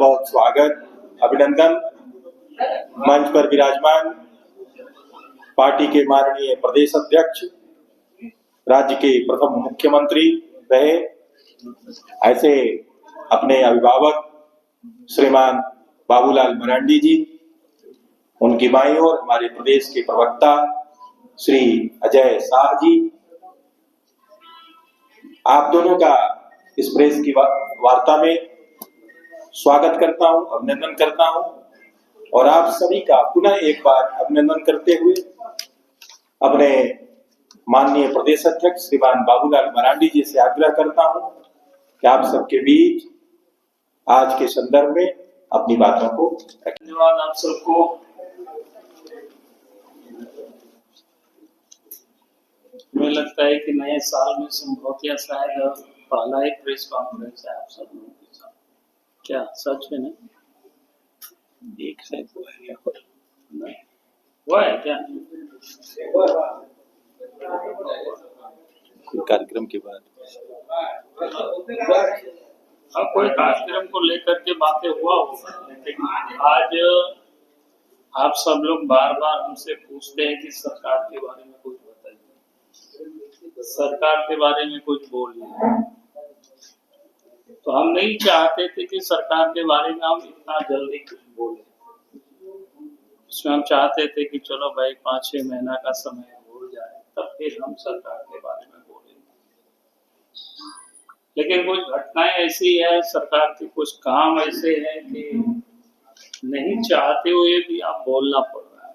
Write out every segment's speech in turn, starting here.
बहुत स्वागत, अभिनंदन। मंच पर विराजमान पार्टी के माननीय प्रदेश अध्यक्ष, राज्य के प्रथम मुख्यमंत्री रहे, ऐसे अपने अभिभावक श्रीमान बाबूलाल मरांडी जी, उनकी बाईं ओर हमारे प्रदेश के प्रवक्ता श्री अजय शाह जी, आप दोनों का इस प्रेस की वार्ता में स्वागत करता हूं, अभिनंदन करता हूं और आप सभी का पुनः एक बार अभिनंदन करते हुए अपने माननीय प्रदेश अध्यक्ष श्रीमान बाबूलाल मरांडी जी से आग्रह करता हूं कि आप सबके बीच आज के संदर्भ में अपनी बातों को धन्यवाद। आप सबको मुझे लगता है कि नए साल में संभवतः शायद पहला एक प्रेस कॉन्फ्रेंस है आप सब लोगों के साथ। क्या सच है ना? एक शायद हुआ है क्या? कार्यक्रम के बाद कोई कार्यक्रम को लेकर के बातें हुआ होगा, लेकिन आज आप सब लोग बार बार हमसे पूछते हैं कि सरकार के बारे में कुछ बताइए, सरकार के बारे में कुछ बोलिए। तो हम नहीं चाहते थे कि सरकार के बारे में हम इतना जल्दी कुछ बोले। उसमें हम चाहते थे कि चलो भाई 5-6 महीना का समय हो जाए, तब फिर हम सरकार के बारे में बोलेंगे। लेकिन कुछ घटनाएं ऐसी है, सरकार के कुछ काम ऐसे हैं कि नहीं चाहते हुए भी आप बोलना पड़ रहा है।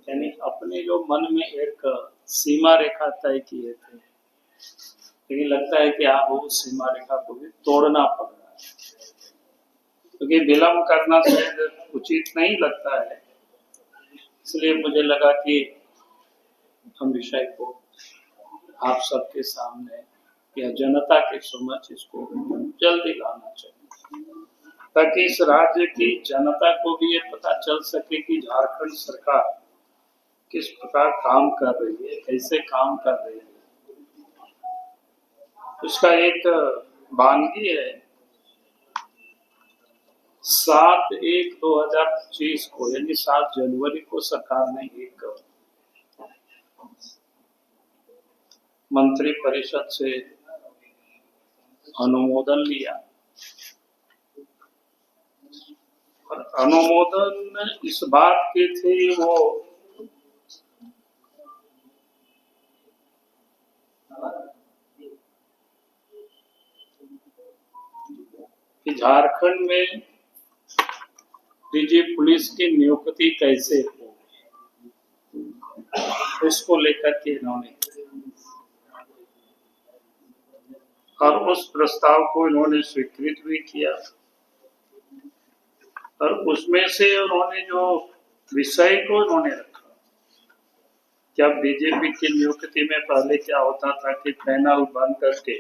यानी अपने जो मन में एक सीमा रेखा तय किए थे, लेकिन लगता है कि आप वो सीमा रेखा को भी तोड़ना पड़ रहा है, क्योंकि विलम्ब करना शायद उचित नहीं लगता है। इसलिए मुझे लगा कि हम विषय को आप सबके सामने या जनता के समक्ष इसको जल्दी लाना चाहिए, ताकि इस राज्य की जनता को भी ये पता चल सके कि झारखंड सरकार किस प्रकार काम कर रही है, कैसे काम कर रही है। उसका एक वानगी है, 7/1/2025 को यानी 7 जनवरी को सरकार ने एक मंत्री परिषद से अनुमोदन लिया और अनुमोदन इस बात के थे वो कि झारखंड में डीजी पुलिस की नियुक्ति कैसे हो, उसको लेकर के इन्होंने और उस प्रस्ताव को इन्होंने स्वीकृत भी किया। और उसमें से उन्होंने जो विषय को इन्होंने रखा कि अब बीजेपी की नियुक्ति में पहले क्या होता था कि पैनल बन करके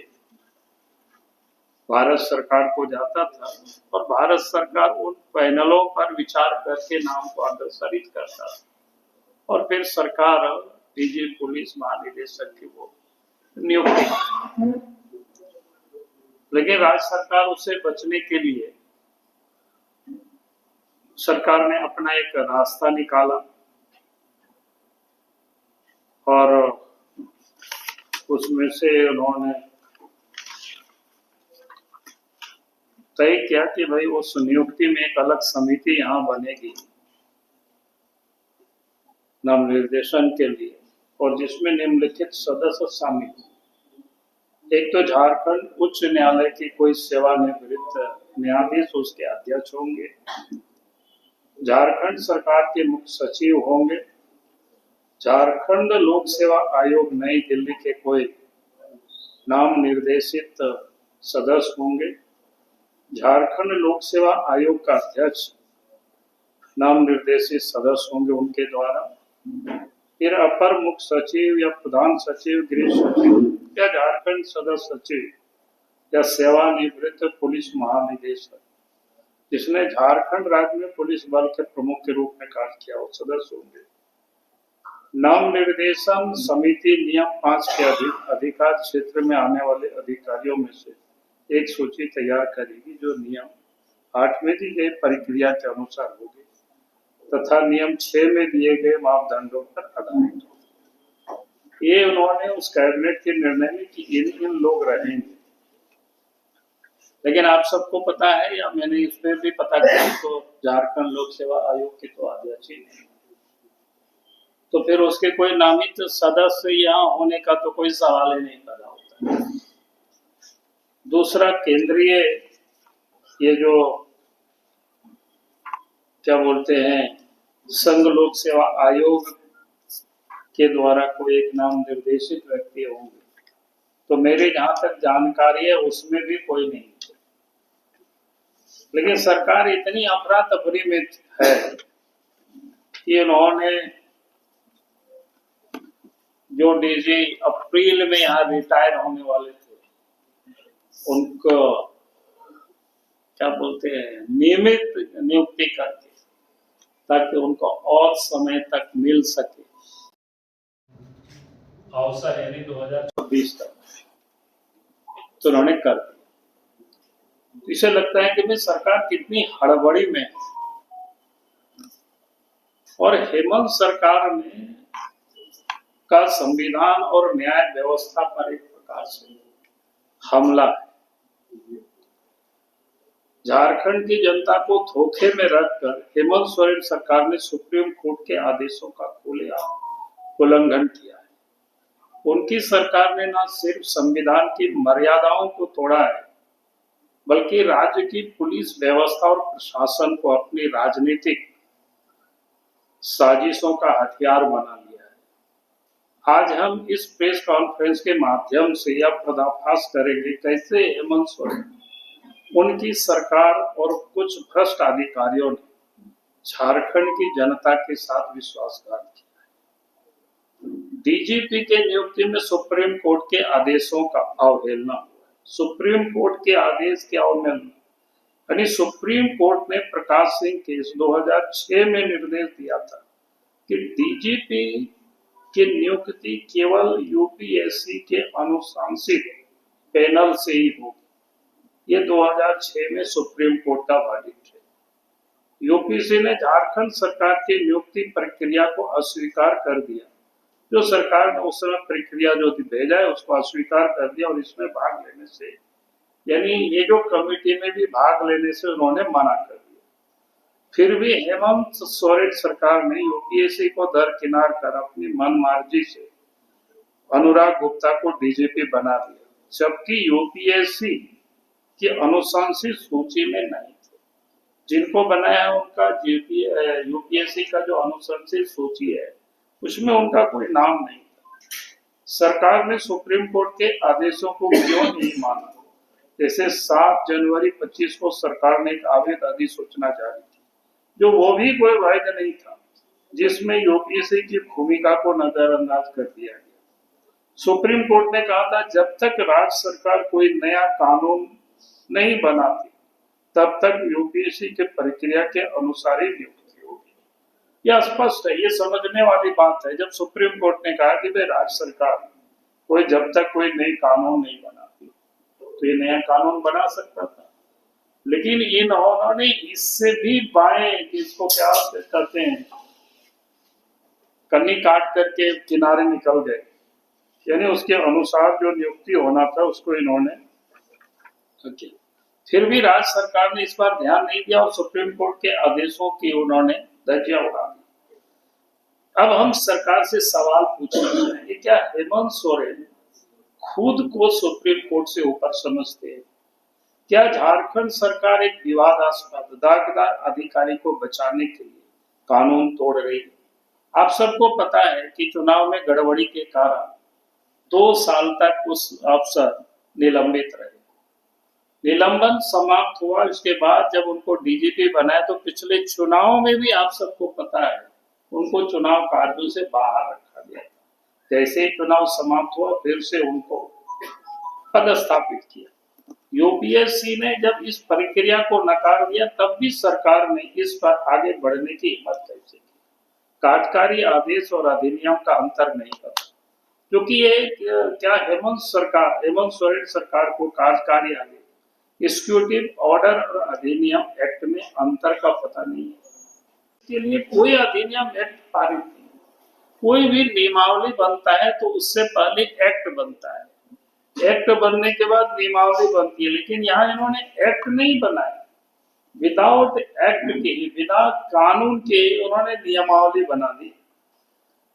भारत सरकार को जाता था और भारत सरकार उन पैनलों पर विचार करके नाम को अग्रसरित करता और फिर सरकार डीजी पुलिस महानिदेशक की वो नियुक्ति। लेकिन राज्य सरकार उससे बचने के लिए सरकार ने अपना एक रास्ता निकाला और उसमें से उन्होंने तय किया कि भाई उस नियुक्ति में एक अलग समिति यहाँ बनेगी नाम निर्देशन के लिए, और जिसमें निम्नलिखित सदस्य शामिल। एक तो झारखंड उच्च न्यायालय की कोई सेवानिवृत्त न्यायाधीश उसके अध्यक्ष होंगे, झारखंड सरकार के मुख्य सचिव होंगे, झारखंड लोक सेवा आयोग नई दिल्ली के कोई नाम निर्देशित सदस्य होंगे, झारखंड लोक सेवा आयोग का अध्यक्ष नाम निर्देशित सदस्य होंगे उनके द्वारा, फिर अपर मुख्य सचिव या प्रधान सचिव, गृह सचिव या झारखंड सदस्य सचिव या सेवानिवृत्त पुलिस महानिदेशक जिसने झारखंड राज्य में पुलिस बल के प्रमुख के रूप में कार्य किया वो सदस्य होंगे। नाम निर्देशन समिति नियम 5 के अधिकार क्षेत्र में आने वाले अधिकारियों में से एक सूची तैयार करेगी जो नियम 8 में दी गई प्रक्रिया के अनुसार होगी तथा नियम 6 में दिए गए मापदंडों पर आधारित होगी। ये उन्होंने उस कैबिनेट के निर्णय में कि इन लोग रहेंगे। लेकिन आप सबको पता है, या मैंने इसमें भी पता किया, तो झारखंड लोक सेवा आयोग के तो अध्यक्ष ही नहीं, तो फिर उसके कोई नामित सदस्य यहाँ होने का तो कोई सवाल ही नहीं पैदा होता। दूसरा, केंद्रीय ये जो क्या बोलते हैं संघ लोक सेवा आयोग के द्वारा कोई एक नाम निर्देशित व्यक्ति होंगे, तो मेरे जहां तक जानकारी है उसमें भी कोई नहीं। लेकिन सरकार इतनी अफरा तफरी में है कि उन्होंने जो डीजी अप्रैल में यहाँ रिटायर होने वाले थे, उनको क्या बोलते हैं नियमित नियुक्ति करके, ताकि उनको और समय तक मिल सके अवसर, यानी 2026 तक, तो उन्होंने कर दिया। इसे लगता है कि भाई सरकार कितनी हड़बड़ी में है। और हेमंत सरकार में का संविधान और न्याय व्यवस्था पर एक प्रकार से हमला है। झारखंड की जनता को धोखे में रखकर हेमंत सोरेन सरकार ने सुप्रीम कोर्ट के आदेशों का खुलेआम उल्लंघन किया है। उनकी सरकार ने न सिर्फ संविधान की मर्यादाओं को तोड़ा है, बल्कि राज्य की पुलिस व्यवस्था और प्रशासन को अपनी राजनीतिक साजिशों का हथियार बना लिया है। आज हम इस प्रेस कॉन्फ्रेंस के माध्यम से यह पर्दाफाश करेंगे कैसे हेमंत सोरेन, उनकी सरकार और कुछ भ्रष्ट अधिकारियों ने झारखंड की जनता के साथ विश्वासघात किया है। डीजीपी के नियुक्ति में सुप्रीम कोर्ट के आदेशों का अवहेलना हुआ है। सुप्रीम कोर्ट के आदेश के अवहेलना, यानी सुप्रीम कोर्ट ने प्रकाश सिंह केस 2006 में निर्देश दिया था कि डीजीपी की नियुक्ति केवल यूपीएससी के अनुशंसित पैनल से ही होगी। ये 2006 में सुप्रीम कोर्ट का वर्डिक्ट है। यूपीएससी ने झारखंड सरकार की नियुक्ति प्रक्रिया को अस्वीकार कर दिया। जो सरकार ने उस समय प्रक्रिया जो भेजा है उसको अस्वीकार कर दिया, और इसमें भाग लेने से, यानी ये जो कमेटी में भी भाग लेने से उन्होंने मना कर दिया। फिर भी हेमंत सोरेन सरकार ने यूपीएससी को दरकिनार कर अपनी मनमर्जी से अनुराग गुप्ता को डीजीपी बना दिया, जबकि यूपीएससी की अनुशंसित सूची में नहीं थे। जिनको बनाया है उनका यूपीएससी का जो अनुशंसित सूची है उसमें उनका कोई नाम नहीं था। सरकार ने सुप्रीम कोर्ट के आदेशों को क्यों नहीं माना? जैसे 7 जनवरी 25 को सरकार ने एक आवेदन अधिसूचना जारी की, जो वो भी कोई वैध नहीं था, जिसमें यूपीएससी की भूमिका को नजरअंदाज कर दिया गया। सुप्रीम कोर्ट ने कहा था जब तक राज्य सरकार कोई नया कानून नहीं बनाती तब तक यूपीएससी के प्रक्रिया के अनुसार ही नियुक्ति होगी। यह स्पष्ट है, ये समझने वाली बात है। जब सुप्रीम कोर्ट ने कहा कि भाई राज्य सरकार कोई जब तक कोई नई कानून नहीं बनाती तो ये नया कानून बना सकता था, लेकिन इन्होंने इससे भी बाएं, जिसको क्या कहते हैं, कन्नी काट करके किनारे निकल गए, यानी उसके अनुसार जो नियुक्ति होना था उसको इन्होंने किया। फिर भी राज्य सरकार ने इस बार ध्यान नहीं दिया और सुप्रीम कोर्ट के आदेशों की उन्होंने धज्जियां उड़ा दी। अब हम सरकार से सवाल पूछना चाहेंगे, क्या हेमंत सोरेन खुद को सुप्रीम कोर्ट से ऊपर समझते हैं? क्या झारखंड सरकार एक विवादास्पद दागदार अधिकारी को बचाने के लिए कानून तोड़ रही है? आप सबको पता है कि चुनाव में गड़बड़ी के कारण 2 साल तक उस अफसर निलंबित रहे। निलंबन समाप्त हुआ, इसके बाद जब उनको डीजीपी बनाया तो पिछले चुनाव में भी आप सबको पता है उनको चुनाव कार्यों से बाहर रखा गया था। जैसे ही चुनाव समाप्त हुआ फिर से उनको पदस्थापित किया। यूपीएससी ने जब इस प्रक्रिया को नकार दिया तब भी सरकार ने इस पर आगे बढ़ने की हिम्मत कैसे की? कार्यकारी आदेश और अधिनियम का अंतर नहीं पता, क्योंकि ये क्या हेमंत सोरेन सरकार को कार्यकारी आदेश एग्जीक्यूटिव ऑर्डर और अधिनियम एक्ट में अंतर का पता नहीं है। इसके लिए कोई अधिनियम एक्ट पारित नहीं, कोई भी नियमावली बनता है तो उससे पहले एक्ट बनता है, एक्ट बनने के बाद नियमावली बनती है, लेकिन यहाँ इन्होंने एक्ट नहीं बनाया, विदाउट एक्ट के ही, बिना कानून के ही उन्होंने नियमावली बना दी।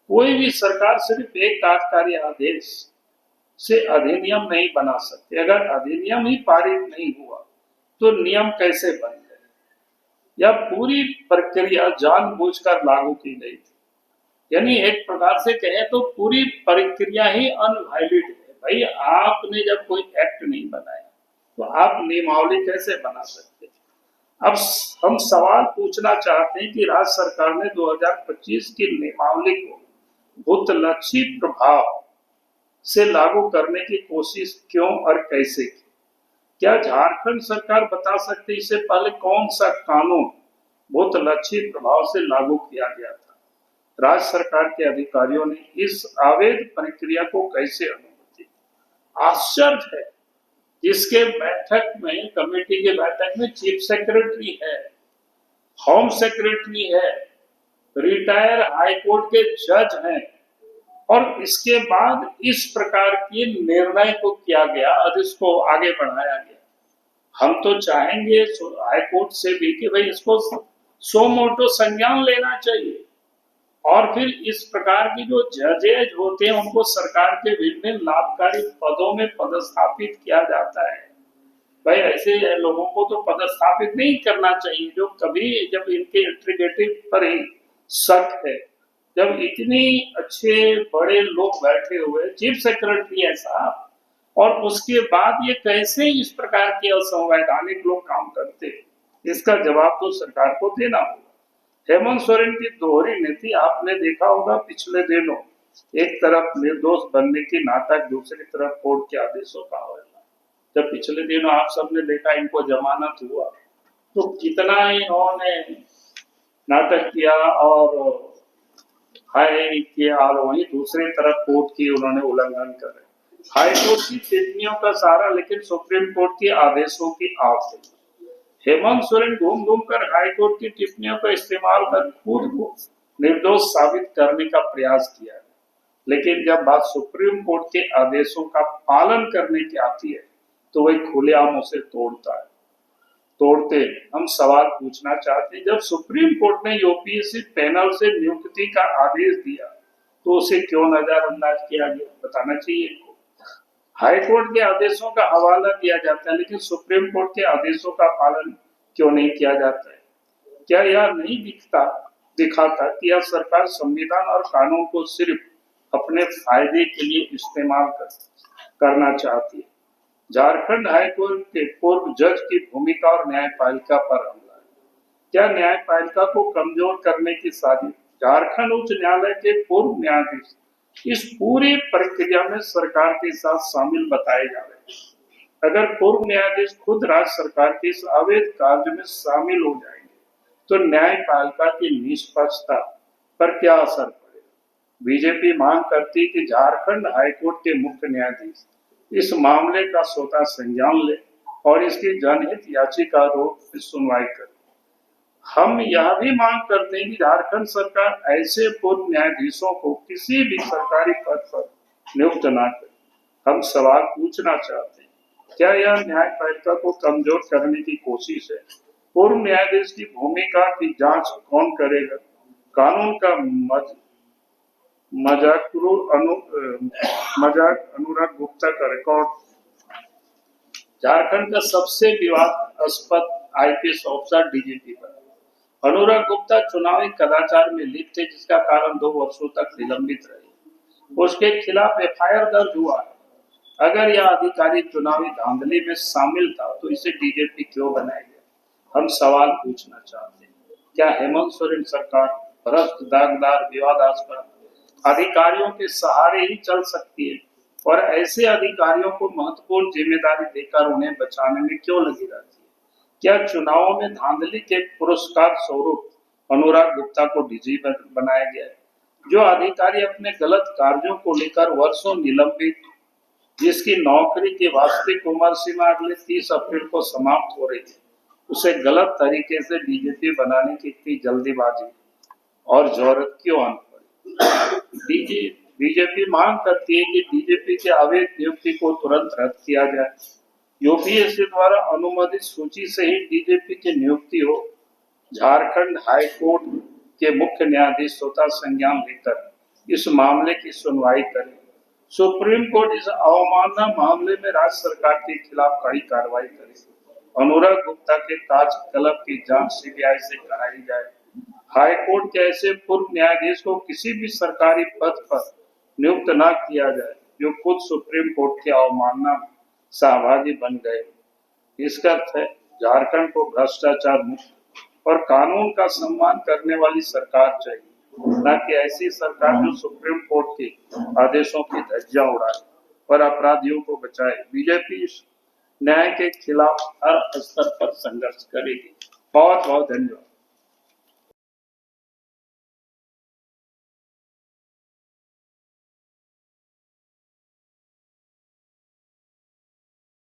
कोई भी सरकार सिर्फ एक कार्यकारी आदेश से अधिनियम नहीं बना सकती। अगर अधिनियम ही पारित नहीं हुआ तो नियम कैसे बन गए? यह पूरी प्रक्रिया जानबूझकर लागू की गई थी, यानी एक प्रकार से कहें तो पूरी प्रक्रिया ही अनवैलिड है। भाई आपने जब कोई एक्ट नहीं बनाया तो आप नियमावली कैसे बना सकते? अब हम सवाल पूछना चाहते हैं कि राज्य सरकार ने 2025 की नियमावली को भूतलक्षी प्रभाव से लागू करने की कोशिश क्यों और कैसे की? क्या झारखंड सरकार बता सकती है इससे पहले कौन सा कानून भूतलक्षी प्रभाव से लागू किया गया था? राज्य सरकार के अधिकारियों ने इस अवैध प्रक्रिया को कैसे अनुमति दी? आश्चर्य है, जिसके बैठक में, कमेटी के बैठक में चीफ सेक्रेटरी है, होम सेक्रेटरी है, रिटायर हाईकोर्ट के जज हैं, और इसके बाद इस प्रकार के निर्णय को किया गया और इसको आगे बढ़ाया गया। हम तो चाहेंगे हाईकोर्ट से भी कि भाई इसको सो मोटो संज्ञान लेना चाहिए, और फिर इस प्रकार की जो जजेज होते हैं उनको सरकार के विभिन्न लाभकारी पदों में पदस्थापित किया जाता है। भाई ऐसे लोगों को तो पदस्थापित नहीं करना चाहिए जो कभी, जब इनके इंटीग्रिटी पर ही शक है, जब इतनी अच्छे बड़े लोग बैठे हुए, चीफ सेक्रेटरी है साहब, और उसके बाद ये कैसे इस प्रकार के असंवैधानिक लोग काम करते हैं? इसका जवाब तो सरकार को देना होगा। हेमंत सोरेन की दोहरी नीति आपने देखा होगा पिछले दिनों, एक तरफ निर्दोष बनने की नाटक, दूसरी तरफ कोर्ट के आदेशों का अवहेलना। जब पिछले दिनों आप सबने देखा इनको जमानत हुआ तो कितना इन्होंने नाटक किया और हाई किया, और वहीं दूसरी तरफ कोर्ट की उन्होंने उल्लंघन करे। हाई कोर्ट की टिप्पणियों का सहारा लेकिन सुप्रीम कोर्ट के आदेशों की आड़। हेमंत सोरेन घूम घूम कर हाईकोर्ट की टिप्पणियों का इस्तेमाल कर खुद को निर्दोष साबित करने का प्रयास किया, लेकिन जब बात सुप्रीम कोर्ट के आदेशों का पालन करने की आती है तो वही खुलेआम उसे तोड़ते। हम सवाल पूछना चाहते हैं, जब सुप्रीम कोर्ट ने यूपीएससी पैनल से नियुक्ति का आदेश दिया तो उसे क्यों नजरअंदाज किया गया? बताना चाहिए इनको। हाई कोर्ट के आदेशों का हवाला दिया जाता है लेकिन सुप्रीम कोर्ट के आदेशों का पालन क्यों नहीं किया जाता है? क्या यह नहीं दिखाता कि यह सरकार संविधान और कानून को सिर्फ अपने फायदे के लिए इस्तेमाल करना चाहती है? झारखंड हाईकोर्ट के पूर्व जज की भूमिका और न्यायपालिका पर हमला है। क्या न्यायपालिका को कमजोर करने की साजिश? झारखंड उच्च न्यायालय के पूर्व न्यायाधीश इस पूरी प्रक्रिया में सरकार के साथ शामिल बताए जा रहे हैं। अगर पूर्व न्यायाधीश खुद राज्य सरकार के इस अवैध कार्य में शामिल हो जाएंगे तो न्यायपालिका की निष्पक्षता पर क्या असर पड़ेगा? बीजेपी मांग करती है कि झारखंड हाईकोर्ट के मुख्य न्यायाधीश इस मामले का स्वतः संज्ञान ले और इसकी जनहित याचिका रूप में सुनवाई करे। हम यह भी मांग करते हैं कि झारखंड सरकार ऐसे पूर्व न्यायाधीशों को किसी भी सरकारी पद पर नियुक्त न करे। हम सवाल पूछना चाहते हैं, क्या यह न्यायपालिका को कमजोर करने की कोशिश है? पूर्व न्यायाधीश की भूमिका की जांच कौन करेगा? कानून का मजाक अनुराग गुप्ता का रिकॉर्ड। झारखंड का सबसे विवादास्पद आईपीएस ऑफिसर डीजीपी बना। अनुराग गुप्ता चुनावी कदाचार में लिप्त थे जिसका कारण 2 वर्षों तक निलंबित रहे। उसके खिलाफ एफआईआर दर्ज हुआ है। अगर यह अधिकारी चुनावी धांधली में शामिल था तो इसे डीजीपी क्यों बनाया गया? हम सवाल पूछना चाहते हैं, क्या हेमंत सोरेन सरकार भ्रष्ट, दागदार, विवादास्पद अधिकारियों के सहारे ही चल सकती है और ऐसे अधिकारियों को महत्वपूर्ण जिम्मेदारी देकर उन्हें बचाने में क्यों लगी रहती है? क्या चुनावों में धांधली के पुरस्कार स्वरूप अनुराग गुप्ता को डीजी बनाया गया है? जो अधिकारी अपने गलत कार्यों को लेकर वर्षों निलंबित जिसकी नौकरी की वास्तविक उम्र सीमा अगले 30 अप्रैल को समाप्त हो रही है, उसे गलत तरीके से बीजेपी बनाने की इतनी जल्दीबाजी और जरूरत क्यों आनी पड़ी? बीजेपी मांग करती है कि डीजीपी के अवैध नियुक्ति को तुरंत रद्द किया जाए। यूपीएससी द्वारा अनुमोदित सूची से ही डीजीपी की नियुक्ति हो। झारखंड हाई कोर्ट के मुख्य न्यायाधीश स्वतः संज्ञान लेकर इस मामले की सुनवाई करें। सुप्रीम कोर्ट इस अवमानना मामले में राज्य सरकार के खिलाफ कड़ी कार्रवाई करे। अनुराग गुप्ता के ताज क्लब की जांच सीबीआई से कराई जाए। हाई कोर्ट के ऐसे पूर्व न्यायाधीश को किसी भी सरकारी पद पर नियुक्त न किया जाए जो खुद सुप्रीम कोर्ट की अवमानना में सहभागी बन गए। इसका अर्थ है झारखंड को भ्रष्टाचार मुक्त और कानून का सम्मान करने वाली सरकार चाहिए, न कि ऐसी सरकार जो सुप्रीम कोर्ट के आदेशों की धज्जियां उड़ाए और अपराधियों को बचाए। बीजेपी इस न्याय के खिलाफ हर स्तर पर संघर्ष करेगी। बहुत बहुत धन्यवाद।